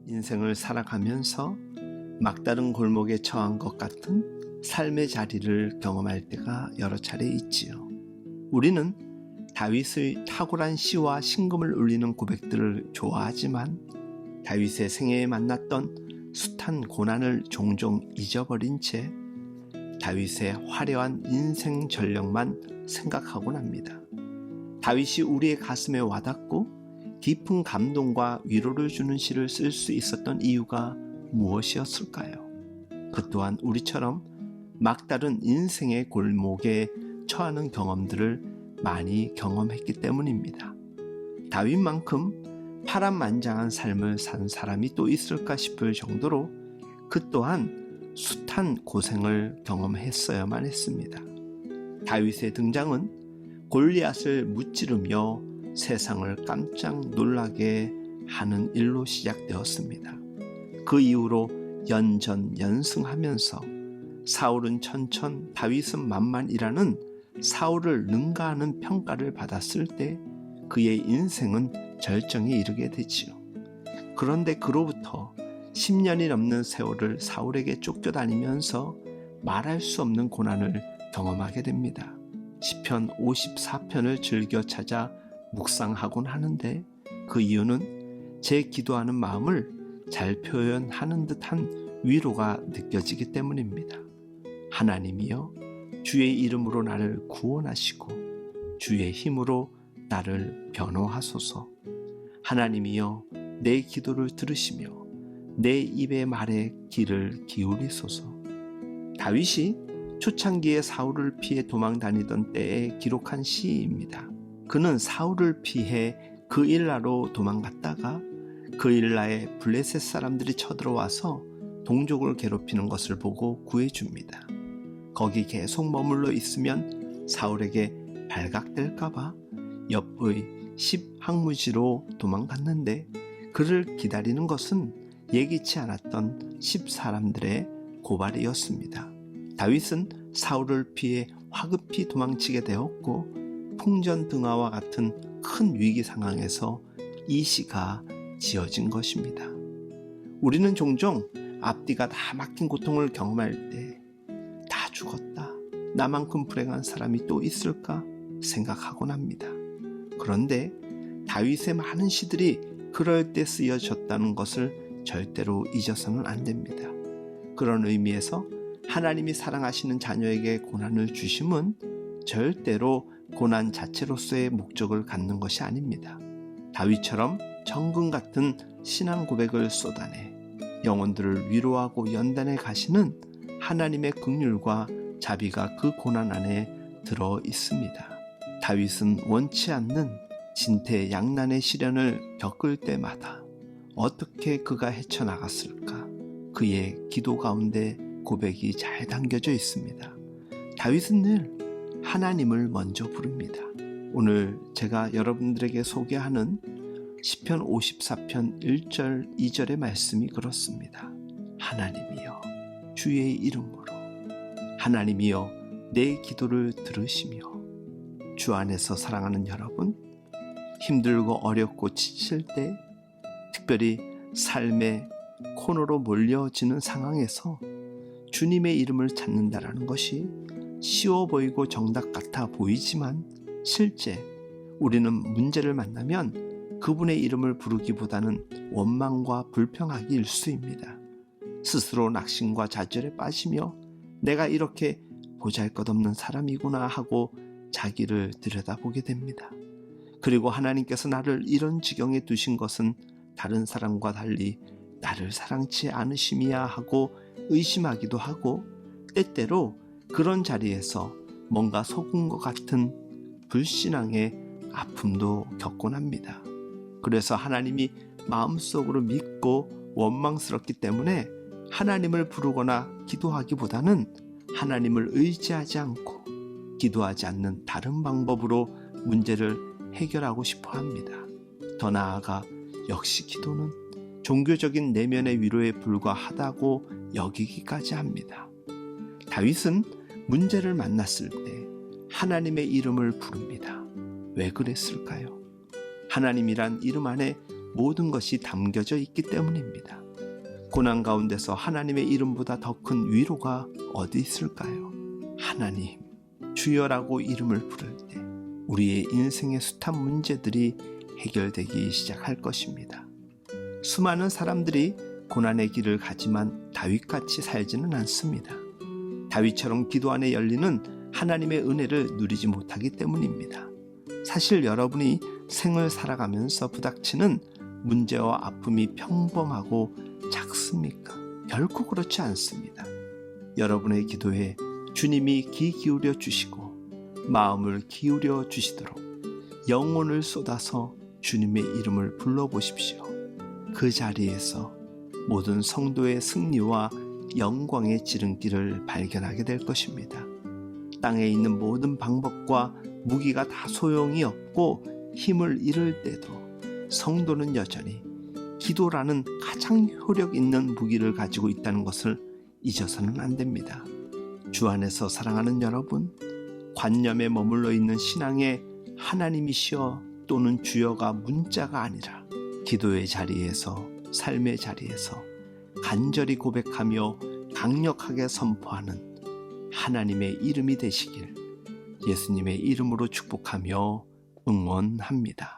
인생을 살아가면서 막다른 골목에 처한 것 같은 삶의 자리를 경험할 때가 여러 차례 있지요. 우리는 다윗의 탁월한 시와 신금을 울리는 고백들을 좋아하지만 다윗의 생애에 만났던 숱한 고난을 종종 잊어버린 채 다윗의 화려한 인생 전력만 생각하곤 합니다. 다윗이 우리의 가슴에 와닿고 깊은 감동과 위로를 주는 시를 쓸 수 있었던 이유가 무엇이었을까요? 그 또한 우리처럼 막다른 인생의 골목에 처하는 경험들을 많이 경험했기 때문입니다. 다윗만큼 파란만장한 삶을 산 사람이 또 있을까 싶을 정도로 그 또한 숱한 고생을 경험했어야만 했습니다. 다윗의 등장은 골리앗을 무찌르며 세상을 깜짝 놀라게 하는 일로 시작되었습니다. 그 이후로 연전연승하면서 사울은 천천, 다윗은 만만이라는 사울을 능가하는 평가를 받았을 때 그의 인생은 절정에 이르게 되지요. 그런데 그로부터 10년이 넘는 세월을 사울에게 쫓겨다니면서 말할 수 없는 고난을 경험하게 됩니다. 시편 54편을 즐겨 찾아 묵상하곤 하는데 그 이유는 제 기도하는 마음을 잘 표현하는 듯한 위로가 느껴지기 때문입니다. 하나님이여, 주의 이름으로 나를 구원하시고 주의 힘으로 나를 변호하소서. 하나님이여, 내 기도를 들으시며 내 입의 말에 귀를 기울이소서. 다윗이 초창기에 사울을 피해 도망 다니던 때에 기록한 시입니다. 그는 사울을 피해 그일라로 도망갔다가 그일라에 블레셋 사람들이 쳐들어와서 동족을 괴롭히는 것을 보고 구해줍니다. 거기 계속 머물러 있으면 사울에게 발각될까봐 옆의 10항무지로 도망갔는데 그를 기다리는 것은 예기치 않았던 10사람들의 고발이었습니다. 다윗은 사울을 피해 화급히 도망치게 되었고 풍전등화와 같은 큰 위기 상황에서 이 시가 지어진 것입니다. 우리는 종종 앞뒤가 다 막힌 고통을 경험할 때 다 죽었다, 나만큼 불행한 사람이 또 있을까 생각하곤 합니다. 그런데 다윗의 많은 시들이 그럴 때 쓰여졌다는 것을 절대로 잊어서는 안 됩니다. 그런 의미에서 하나님이 사랑하시는 자녀에게 고난을 주심은 절대로 고난 자체로서의 목적을 갖는 것이 아닙니다. 다윗처럼 정금 같은 신앙 고백을 쏟아내 영혼들을 위로하고 연단해 가시는 하나님의 긍휼과 자비가 그 고난 안에 들어 있습니다. 다윗은 원치 않는 진퇴양난의 시련을 겪을 때마다 어떻게 그가 헤쳐나갔을까? 그의 기도 가운데 고백이 잘 담겨져 있습니다. 다윗은 늘 하나님을 먼저 부릅니다. 오늘 제가 여러분들에게 소개하는 시편 54편 1절 2절의 말씀이 그렇습니다. 하나님이여, 주의 이름으로, 하나님이여, 내 기도를 들으시며. 주 안에서 사랑하는 여러분, 힘들고 어렵고 지칠 때, 특별히 삶의 코너로 몰려지는 상황에서 주님의 이름을 찾는다라는 것이 쉬워 보이고 정답 같아 보이지만 실제 우리는 문제를 만나면 그분의 이름을 부르기보다는 원망과 불평하기 일쑤입니다. 스스로 낙심과 좌절에 빠지며 내가 이렇게 보잘것없는 사람이구나 하고 자기를 들여다보게 됩니다. 그리고 하나님께서 나를 이런 지경에 두신 것은 다른 사람과 달리 나를 사랑치 않으심이야 하고 의심하기도 하고 때때로 그런 자리에서 뭔가 속은 것 같은 불신앙의 아픔도 겪곤 합니다. 그래서 하나님이 마음속으로 믿고 원망스럽기 때문에 하나님을 부르거나 기도하기보다는 하나님을 의지하지 않고 기도하지 않는 다른 방법으로 문제를 해결하고 싶어 합니다. 더 나아가 역시 기도는 종교적인 내면의 위로에 불과하다고 여기기까지 합니다. 다윗은 문제를 만났을 때 하나님의 이름을 부릅니다. 왜 그랬을까요? 하나님이란 이름 안에 모든 것이 담겨져 있기 때문입니다. 고난 가운데서 하나님의 이름보다 더 큰 위로가 어디 있을까요? 하나님, 주여라고 이름을 부를 때 우리의 인생의 숱한 문제들이 해결되기 시작할 것입니다. 수많은 사람들이 고난의 길을 가지만 다윗같이 살지는 않습니다. 다윗처럼 기도 안에 열리는 하나님의 은혜를 누리지 못하기 때문입니다. 사실 여러분이 생을 살아가면서 부닥치는 문제와 아픔이 평범하고 작습니까? 결코 그렇지 않습니다. 여러분의 기도에 주님이 귀 기울여 주시고 마음을 기울여 주시도록 영혼을 쏟아서 주님의 이름을 불러보십시오. 그 자리에서 모든 성도의 승리와 영광의 지름길을 발견하게 될 것입니다. 땅에 있는 모든 방법과 무기가 다 소용이 없고 힘을 잃을 때도 성도는 여전히 기도라는 가장 효력 있는 무기를 가지고 있다는 것을 잊어서는 안 됩니다. 주 안에서 사랑하는 여러분, 관념에 머물러 있는 신앙의 하나님이시여 또는 주여가 문자가 아니라 기도의 자리에서, 삶의 자리에서 간절히 고백하며 강력하게 선포하는 하나님의 이름이 되시길 예수님의 이름으로 축복하며 응원합니다.